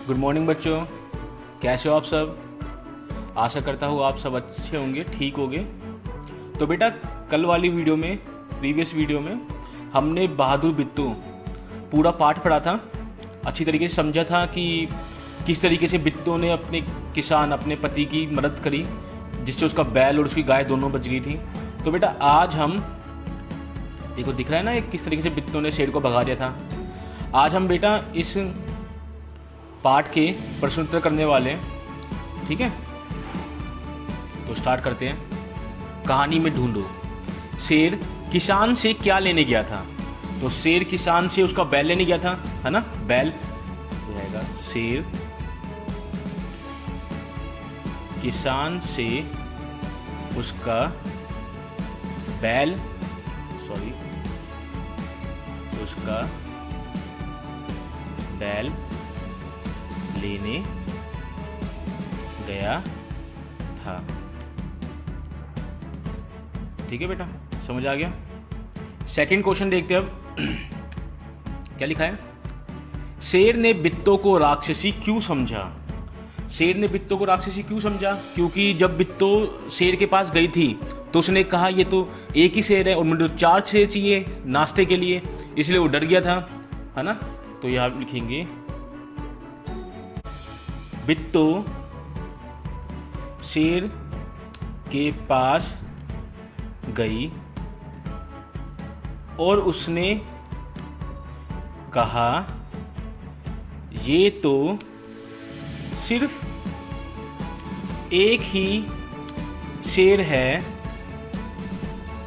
Good morning बच्चों, कैसे हो आप सब। आशा करता हूँ आप सब अच्छे होंगे, ठीक होंगे। तो बेटा कल वाली वीडियो में, प्रीवियस वीडियो में हमने बहादुर बिट्टू पूरा पाठ पढ़ा था, अच्छी तरीके से समझा था कि किस तरीके से बिट्टू ने अपने पति की मदद करी, जिससे उसका बैल और उसकी गाय दोनों बच गई थी। तो बेटा आज हम देखो, दिख रहा है ना किस तरीके से बिट्टू ने शेर को भगा दिया था। आज हम बेटा इस पाठ के प्रश्न उत्तर करने वाले हैं, ठीक है। तो स्टार्ट करते हैं। कहानी में ढूंढो, शेर किसान से क्या लेने गया था। तो शेर किसान से उसका बैल लेने गया था, है ना, बैल जाएगा। शेर किसान से उसका बैल, उसका बैल लेने गया था। ठीक है बेटा, समझ आ गया। सेकंड क्वेश्चन देखते हैं अब। क्या लिखा है? शेर ने बिट्टू को राक्षसी क्यों समझा। शेर ने बिट्टू को राक्षसी क्यों समझा? क्योंकि जब बिट्टू शेर के पास गई थी तो उसने कहा ये तो एक ही शेर है और मुझे 4 शेर चाहिए नाश्ते के लिए, इसलिए वो डर गया था, है ना। तो यहां लिखेंगे बिट्टू शेर के पास गई और उसने कहा ये तो सिर्फ एक ही शेर है,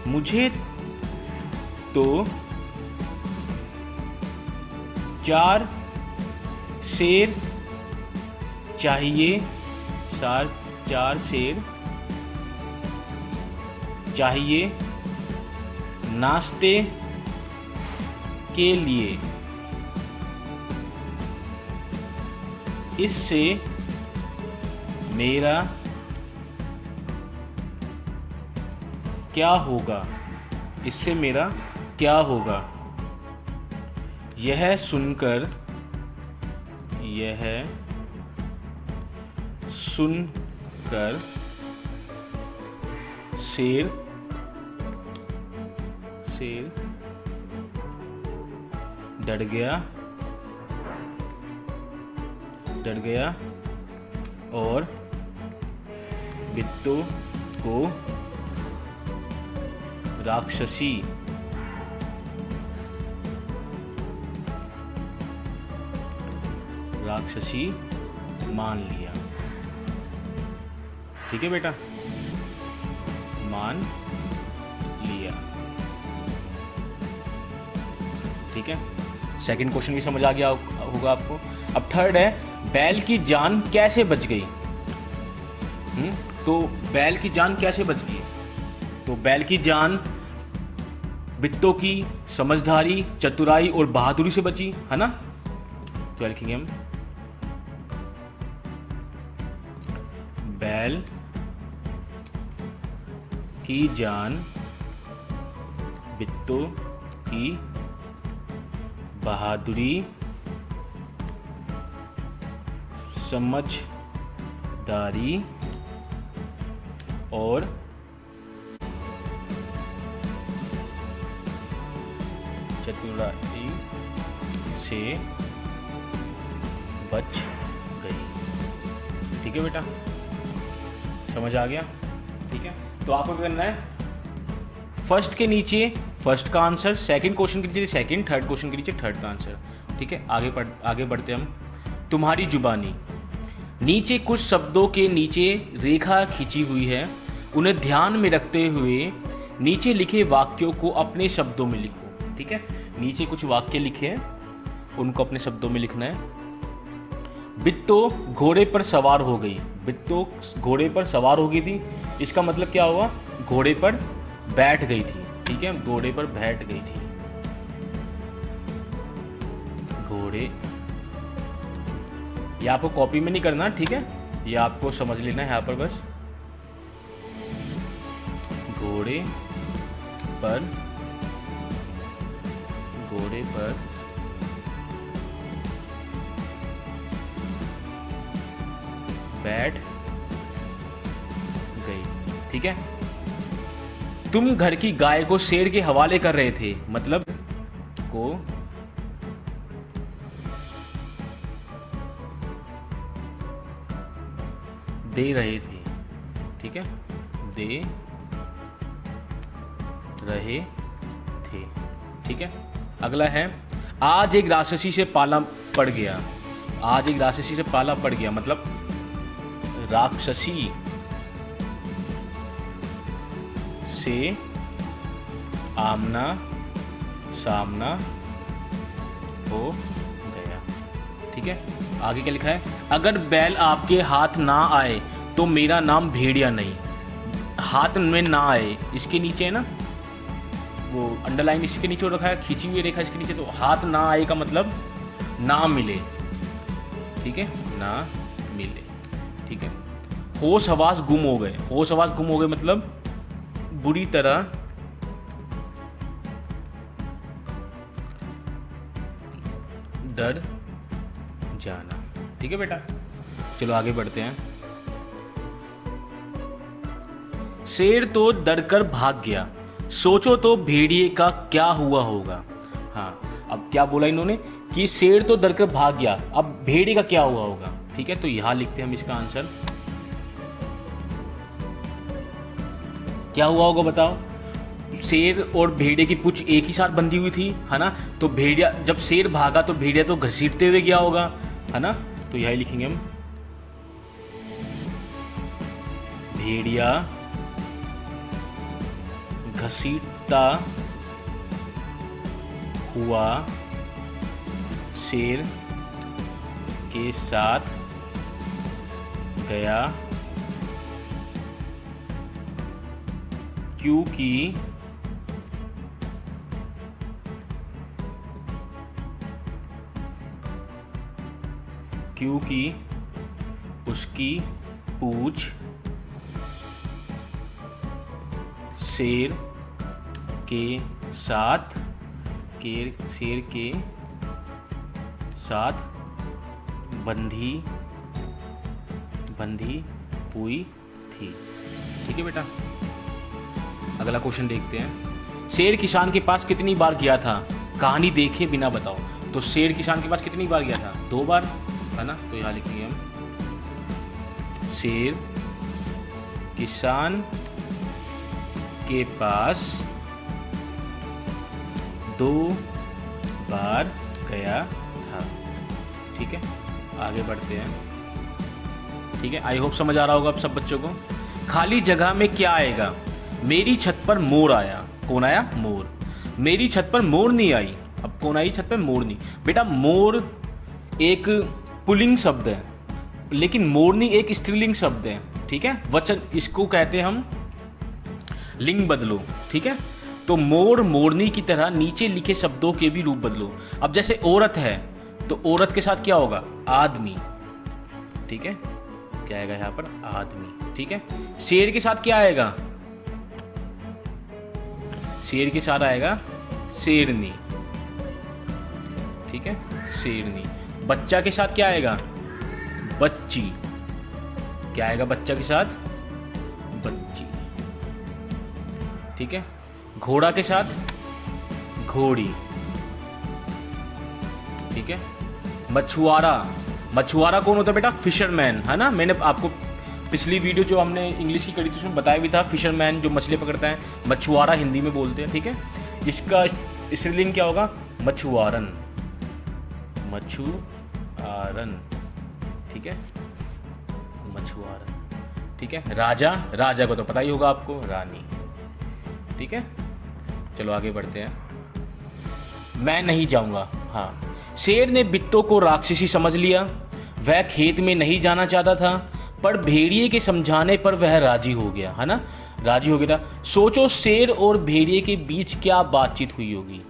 मुझे तो 4 शेर चाहिए, 4 शेर चाहिए नाश्ते के लिए, इससे मेरा क्या होगा, इससे मेरा क्या होगा। यह सुनकर शेर डर गया और बिट्टू को राक्षसी मान लिया। ठीक है बेटा, मान लिया। ठीक है, सेकंड क्वेश्चन भी समझ आ गया होगा आपको। अब थर्ड है, बैल की जान कैसे बच गई। तो बैल की जान कैसे बच गई? तो बैल की जान बिट्टू की समझदारी, चतुराई और बहादुरी से बची, है ना। तो लिखेंगे हम बैल की जान बिट्टू की बहादुरी, समझदारी और चतुराई से बच गई। ठीक है बेटा, समझ आ गया। ठीक है, तो आपको क्या करना है, फर्स्ट के नीचे फर्स्ट का आंसर, सेकंड क्वेश्चन के नीचे सेकंड, थर्ड क्वेश्चन के नीचे थर्ड का आंसर। ठीक है, आगे बढ़ते हम। तुम्हारी जुबानी, नीचे कुछ शब्दों के नीचे रेखा खींची हुई है, उन्हें ध्यान में रखते हुए नीचे लिखे वाक्यों को अपने शब्दों में लिखो। ठीक है, नीचे कुछ वाक्य लिखे हैं, उनको अपने शब्दों में लिखना है। बिट्टू घोड़े पर सवार हो गई। बिट्टू घोड़े पर सवार हो गई थी, इसका मतलब क्या हुआ, घोड़े पर बैठ गई थी। ठीक है, घोड़े पर बैठ गई थी। घोड़े, ये आपको कॉपी में नहीं करना, ठीक है, ये आपको समझ लेना है यहाँ पर बस। घोड़े पर बैठ गई। ठीक है, तुम घर की गाय को शेर के हवाले कर रहे थे, मतलब को दे रहे थे। ठीक है, दे रहे थे। ठीक है, अगला है आज एक राक्षसी से पाला पड़ गया। आज एक राक्षसी से पाला पड़ गया मतलब राक्षसी से आमना सामना हो गया। ठीक है, आगे क्या लिखा है, अगर बैल आपके हाथ ना आए तो मेरा नाम भेड़िया नहीं। हाथ में ना आए, इसके नीचे है ना वो अंडरलाइन, इसके नीचे रखा है, खींची हुई रेखा इसके नीचे, तो हाथ ना आए का मतलब ना मिले। ठीक है, ना मिले। ठीक है, होश हवास गुम हो गए। होश हवास गुम हो गए मतलब बुरी तरह डर जाना। ठीक है बेटा, चलो आगे बढ़ते हैं। शेर तो डरकर भाग गया, सोचो तो भेड़िए का क्या हुआ होगा। हाँ, अब क्या बोला इन्होंने कि शेर तो डरकर भाग गया, अब भेड़िए का क्या हुआ होगा। ठीक है, तो यहां लिखते हैं हम इसका आंसर। क्या हुआ होगा बताओ। शेर और भेड़िए की पूंछ एक ही साथ बंधी हुई थी, है ना, तो भेड़िया, जब शेर भागा तो भेड़िया तो घसीटते हुए गया होगा, है ना, तो यही लिखेंगे हम, भेड़िया घसीटता हुआ शेर के साथ गया, क्योंकि उसकी पूंछ शेर के साथ बंधी हुई थी। ठीक है बेटा, अगला क्वेश्चन देखते हैं। शेर किसान के पास कितनी बार गया था, कहानी देखे बिना बताओ। तो शेर किसान के पास कितनी बार गया था, 2 बार, है ना, तो यहाँ लिखेंगे हम, शेर किसान के पास 2 बार गया था। ठीक है, आगे बढ़ते हैं। ठीक है, आई होप समझ आ रहा होगा अब सब बच्चों को। खाली जगह में क्या आएगा, मेरी छत पर मोर आया। कौन आया, मोर। मेरी छत पर मोर नहीं आई, अब कौन आई छत पर, मोरनी। बेटा मोर एक पुल्लिंग शब्द है, लेकिन मोरनी एक स्त्रीलिंग शब्द है। ठीक है, वचन, इसको कहते हैं हम लिंग बदलो। ठीक है, तो मोर मोरनी की तरह नीचे लिखे शब्दों के भी रूप बदलो। अब जैसे औरत है तो औरत के साथ क्या होगा, आदमी। ठीक है, क्या आएगा यहाँ पर, आदमी। ठीक है, शेर के साथ क्या आएगा, शेर के साथ आएगा शेरनी। ठीक है, शेरनी। बच्चा के साथ क्या आएगा, बच्ची। क्या आएगा बच्चा के साथ, बच्ची। ठीक है, घोड़ा के साथ घोड़ी। ठीक है, मछुआरा। मछुआरा कौन होता है बेटा, फिशरमैन, है ना। मैंने आपको पिछली वीडियो जो हमने इंग्लिश की करी थी उसमें बताया भी था, फिशरमैन जो मछली पकड़ता है, मछुआरा हिंदी में बोलते हैं। ठीक है, इसका स्त्रीलिंग क्या होगा, मछुआरन। मछुआरन। ठीक है, मछुआरन। ठीक है, राजा। राजा को तो पता ही होगा आपको, रानी। ठीक है, चलो आगे बढ़ते हैं। मैं नहीं जाऊंगा। हाँ, शेर ने बित्तों को राक्षसी समझ लिया। वह खेत में नहीं जाना चाहता था, पर भेड़िए के समझाने पर वह राजी हो गया, है ना, राजी हो गया था। सोचो शेर और भेड़िए के बीच क्या बातचीत हुई होगी।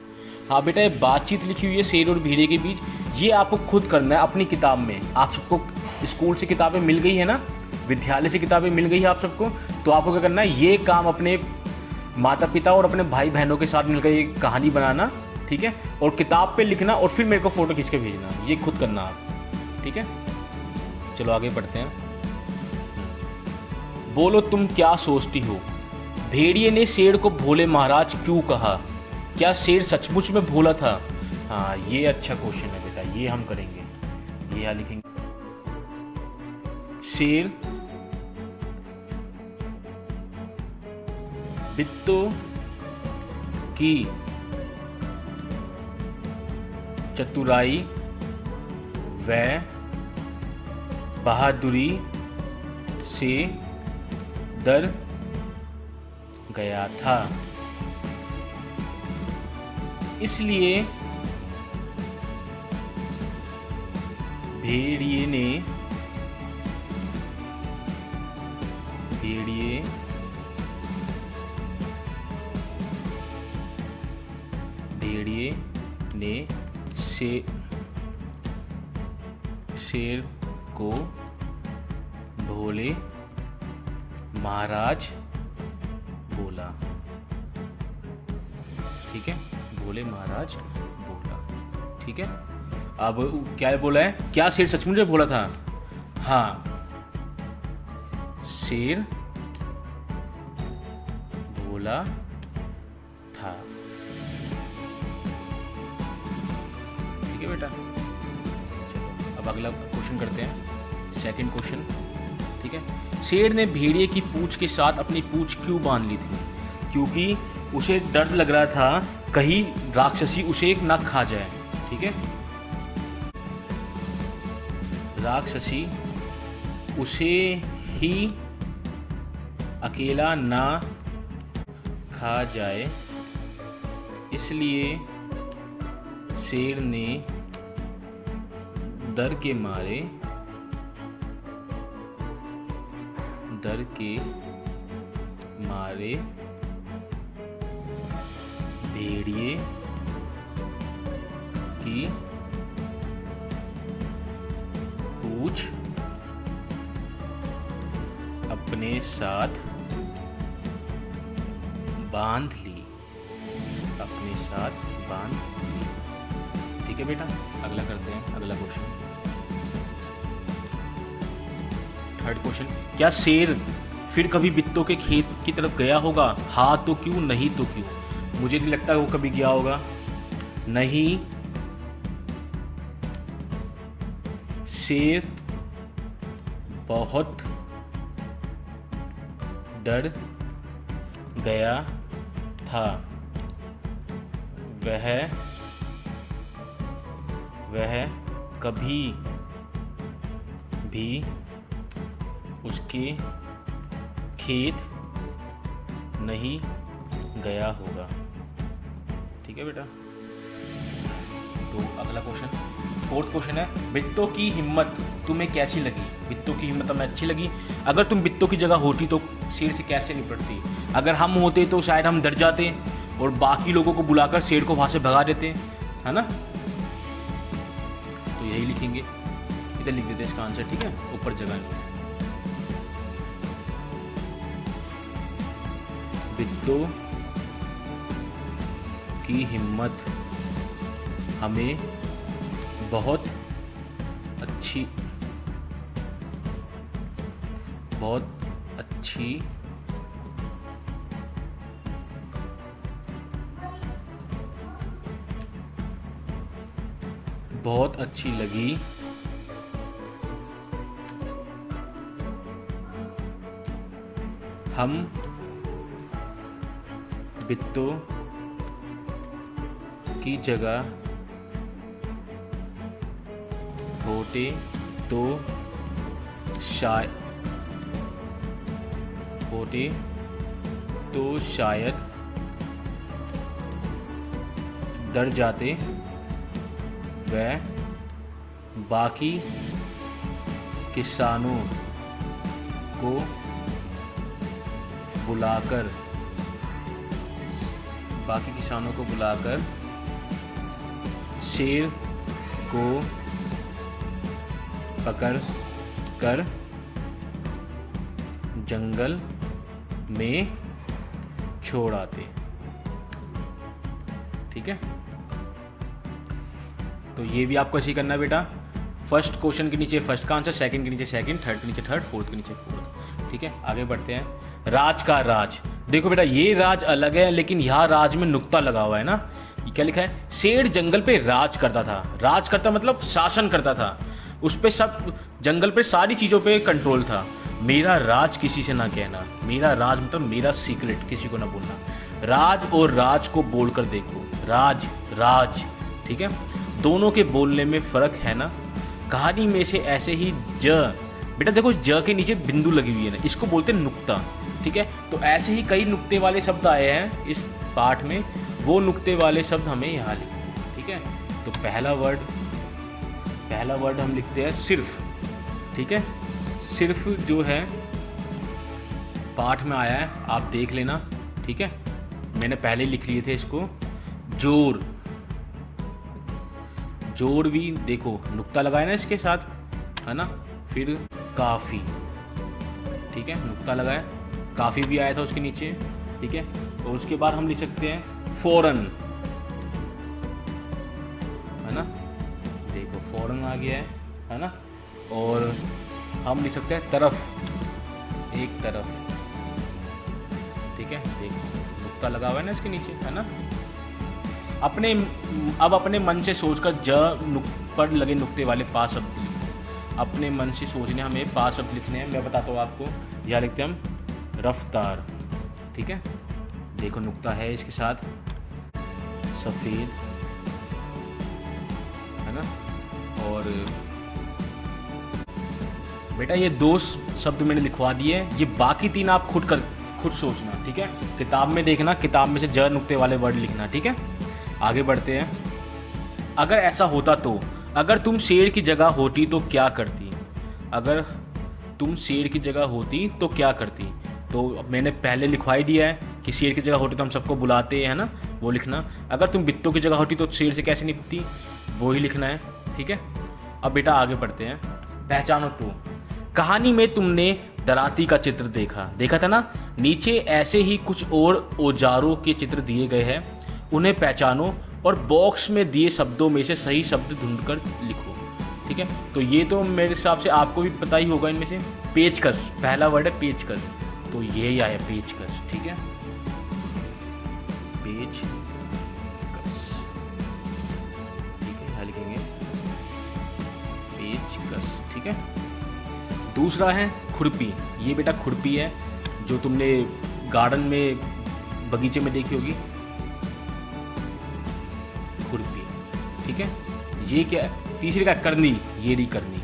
हाँ बेटा, ये बातचीत लिखी हुई है शेर और भेड़िए के बीच, ये आपको खुद करना है अपनी किताब में। आप सबको स्कूल से किताबें मिल गई है ना, विद्यालय से किताबें मिल गई है आप सबको, तो आपको क्या करना है, ये काम अपने माता पिता और अपने भाई बहनों के साथ मिलकर ये कहानी बनाना। ठीक है, और किताब पे लिखना और फिर मेरे को फोटो खींच के भेजना, ये खुद करना आप। ठीक है, चलो आगे बढ़ते हैं। बोलो तुम क्या सोचती हो। भेड़िए ने शेर को भोले महाराज क्यों कहा। क्या शेर सचमुच में भोला था। हाँ, ये अच्छा क्वेश्चन है बेटा, ये हम करेंगे। ये यहाँ लिखेंगे, शेर बित्तों की चतुराई व बहादुरी से डर गया था, इसलिए भेड़िए ने शेर को भोले महाराज बोला। ठीक है, भोले महाराज बोला। ठीक है, अब क्या बोला है, क्या शेर सचमुच में बोला था। हाँ, शेर बोला था। ठीक है बेटा, चलो अब अगला क्वेश्चन करते हैं, सेकंड क्वेश्चन। ठीक है, शेर ने भेड़िए की पूंछ के साथ अपनी पूंछ क्यों बांध ली थी। क्योंकि उसे डर लग रहा था कहीं राक्षसी उसे ना खा जाए। ठीक है, राक्षसी उसे ही अकेला ना खा जाए, इसलिए शेर ने डर के मारे भेड़िए की पूंछ अपने साथ बांध ली। ठीक है बेटा, अगला करते हैं, अगला क्वेश्चन, थर्ड क्वेश्चन। क्या शेर फिर कभी बित्तों के खेत की तरफ गया होगा। हाँ तो क्यों, नहीं तो क्यों। मुझे नहीं लगता वो कभी गया होगा। नहीं, शेर बहुत डर गया था। वह कभी भी उसके खेत नहीं गया होगा। ठीक है बेटा, तो अगला क्वेश्चन, फोर्थ क्वेश्चन है, बित्तों की हिम्मत तुम्हें कैसी लगी। बित्तों की हिम्मत हमें अच्छी लगी। अगर तुम बित्तों की जगह होती तो शेर से कैसे निपटती। अगर हम होते तो शायद हम डर जाते और बाकी लोगों को बुलाकर शेर को वहां से भगा देते, है ना। तो यही लिखेंगे, इधर लिख देते इसका आंसर। ठीक है, ऊपर जगह नहीं। बित्तों की हिम्मत हमें बहुत अच्छी लगी। हम बित्तों की जगह होते तो शायद डर जाते व बाकी किसानों को बुलाकर शेर को पकड़ कर जंगल में छोड़ आते। ठीक है, तो ये भी आपको ऐसे ही करना है बेटा। फर्स्ट क्वेश्चन के नीचे फर्स्ट का आंसर, सेकंड के नीचे सेकंड, थर्ड के नीचे थर्ड, फोर्थ के नीचे फोर्थ। ठीक है, आगे बढ़ते हैं। राज का राज, देखो बेटा ये राज अलग है, लेकिन यहाँ राज में नुक्ता लगा हुआ है ना। ये क्या लिखा है? शेर जंगल पे राज करता था। राज करता मतलब शासन करता था, उस पे सब जंगल पे सारी चीज़ों पे कंट्रोल था। मेरा राज किसी से ना कहना, मेरा राज मतलब मेरा सीक्रेट किसी को ना बोलना। राज और राज को बोलकर देखो, राज राज, ठीक है, दोनों के बोलने में फ़र्क है ना। कहानी में से ऐसे ही बेटा देखो ज के नीचे बिंदु लगी हुई है ना, इसको बोलते हैं नुक्ता, ठीक है। तो ऐसे ही कई नुक्ते वाले शब्द आए हैं इस पाठ में, वो नुक्ते वाले शब्द हमें यहाँ लिखना, ठीक है। तो पहला वर्ड हम लिखते हैं सिर्फ, ठीक है। सिर्फ जो है पाठ में आया है, आप देख लेना, ठीक है, मैंने पहले लिख लिए थे इसको। जोर, जोर भी देखो नुक्ता लगाया ना इसके साथ, है ना। फिर काफ़ी, ठीक है, नुक्ता लगाया, काफ़ी भी आया था उसके नीचे, ठीक है। और उसके बाद हम लिख सकते हैं फौरन, है ना, देखो फौरन आ गया है ना। और हम लिख सकते हैं तरफ, एक तरफ, ठीक है, देखो नुक्ता लगा हुआ है ना इसके नीचे, है ना। अब अपने मन से सोचकर पर लगे नुक्ते वाले पास शब्द लिखो। अपने मन से सोचने हमें पास शब्द लिखने हैं, मैं बताता हूँ आपको। यहाँ लिखते हैं हम रफ्तार, ठीक है, देखो नुक्ता है इसके साथ, सफ़ेद, है ना। और बेटा ये 2 शब्द मैंने लिखवा दिए, ये बाकी 3 आप खुद सोचना, ठीक है। किताब में देखना, किताब में से ज नुक्ते वाले वर्ड लिखना, ठीक है। आगे बढ़ते हैं। अगर ऐसा होता तो, अगर तुम शेर की जगह होती तो क्या करती? अगर तुम शेर की जगह होती तो क्या करती? तो मैंने पहले लिखवाई दिया है कि शेर की जगह होती तो हम सबको बुलाते हैं ना, वो लिखना। अगर तुम बित्तों की जगह होती तो शेर से कैसे निपटती, वो ही लिखना है, ठीक है। अब बेटा आगे बढ़ते हैं। पहचानो तो, कहानी में तुमने दराती का चित्र देखा था ना। नीचे ऐसे ही कुछ और औजारों के चित्र दिए गए हैं, उन्हें पहचानो और बॉक्स में दिए शब्दों में से सही शब्द ढूंढकर लिखो, ठीक है। तो ये तो मेरे हिसाब से आपको भी पता ही होगा इनमें से। पेचकस, पहला वर्ड है पेचकस, तो ये ही आया पेचकस, ठीक है, पेचकस, ठीक है, यहाँ लिखेंगे पेचकस, ठीक है। दूसरा है खुरपी, ये बेटा खुरपी है जो तुमने गार्डन में बगीचे में देखी होगी, खुरपी, ठीक है। ये क्या है? तीसरे का करनी, ये रही करनी,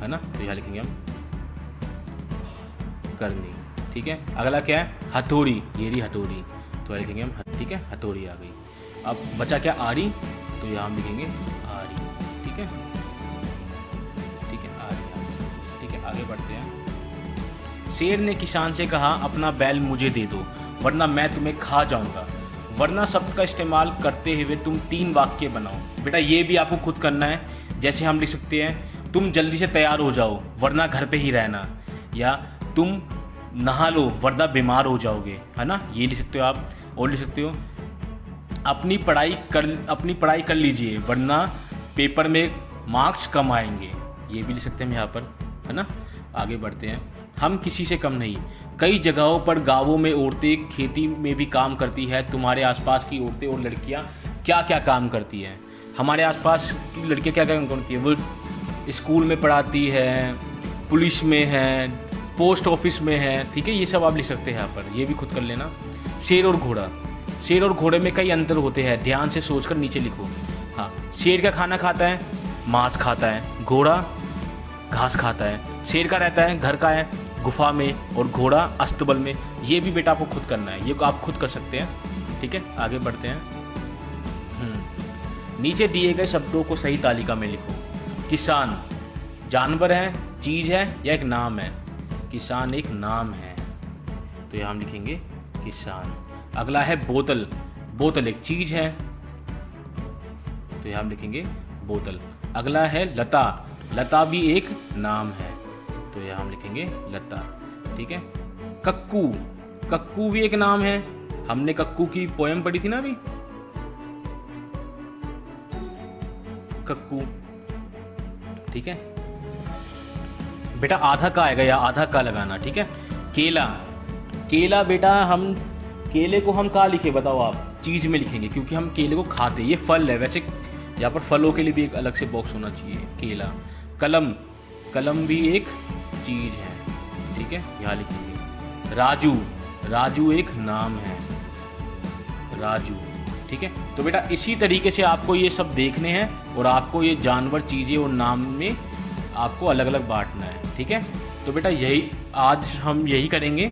है ना, तो यहाँ लिखेंगे हम करनी, ठीक है। अगला क्या है? हथौड़ी, ये रही हथौड़ी, तो यहाँ लिखेंगे हम, ठीक है, हथौड़ी आ गई। अब बचा क्या? आरी, तो यहाँ हम लिखेंगे आरी, ठीक है, ठीक है, आरी, ठीक है। आगे बढ़ते हैं। शेर ने किसान से कहा, अपना बैल मुझे दे दो वरना मैं तुम्हें खा जाऊंगा। वरना शब्द का इस्तेमाल करते हुए तुम 3 वाक्य बनाओ। बेटा ये भी आपको खुद करना है। जैसे हम लिख सकते हैं, तुम जल्दी से तैयार हो जाओ वरना घर पे ही रहना, या तुम नहा लो वरना बीमार हो जाओगे, है ना, ये लिख सकते हो आप। और लिख सकते हो, अपनी पढ़ाई कर लीजिए वरना पेपर में मार्क्स कम आएंगे, ये भी लिख सकते हैं हम यहाँ पर, है ना। आगे बढ़ते हैं। हम किसी से कम नहीं। कई जगहों पर गांवों में औरतें खेती में भी काम करती है। तुम्हारे आसपास की औरतें और लड़कियां क्या क्या काम करती हैं? हमारे आसपास की लड़कियां क्या क्या काम करती है? वो स्कूल में पढ़ाती है, पुलिस में है, पोस्ट ऑफिस में है, ठीक है, ये सब आप लिख सकते हैं यहाँ पर, ये भी खुद कर लेना। शेर और घोड़ा, शेर और घोड़े में कई अंतर होते हैं, ध्यान से सोचकर नीचे लिखो। हाँ, शेर का खाना खाता है, मांस खाता है, घोड़ा घास खाता है। शेर का रहता है घर का है, गुफा में, और घोड़ा अस्तबल में। ये भी बेटा आपको खुद करना है, ये आप खुद कर सकते हैं, ठीक है। आगे बढ़ते हैं। नीचे दिए गए शब्दों को सही तालिका में लिखो। किसान जानवर है, चीज़ है या एक नाम है? किसान एक नाम है, तो यहाँ हम लिखेंगे किसान। अगला है बोतल, बोतल एक चीज़ है, तो यहाँ हम लिखेंगे बोतल। अगला है लता, लता भी एक नाम है, तो यहाँ हम लिखेंगे लता, ठीक है। कक्कू, कक्कू भी एक नाम है, हमने कक्कू की पोएम पढ़ी थी ना अभी, कक्कू, ठीक है। बेटा आधा का आएगा या आधा का लगाना, ठीक है। केला, केला बेटा हम केले को हम कहाँ लिखे बताओ आप? चीज़ में लिखेंगे क्योंकि हम केले को खाते हैं, ये फल है। वैसे यहाँ पर फलों के लिए भी एक अलग से बॉक्स होना चाहिए। केला। कलम, कलम भी एक चीज़ है, ठीक है, यहाँ लिखेंगे। राजू, राजू एक नाम है, राजू, ठीक है। तो बेटा इसी तरीके से आपको ये सब देखने हैं और आपको ये जानवर, चीज़ें और नाम में आपको अलग अलग बांटना है, ठीक है। तो बेटा यही आज हम यही करेंगे।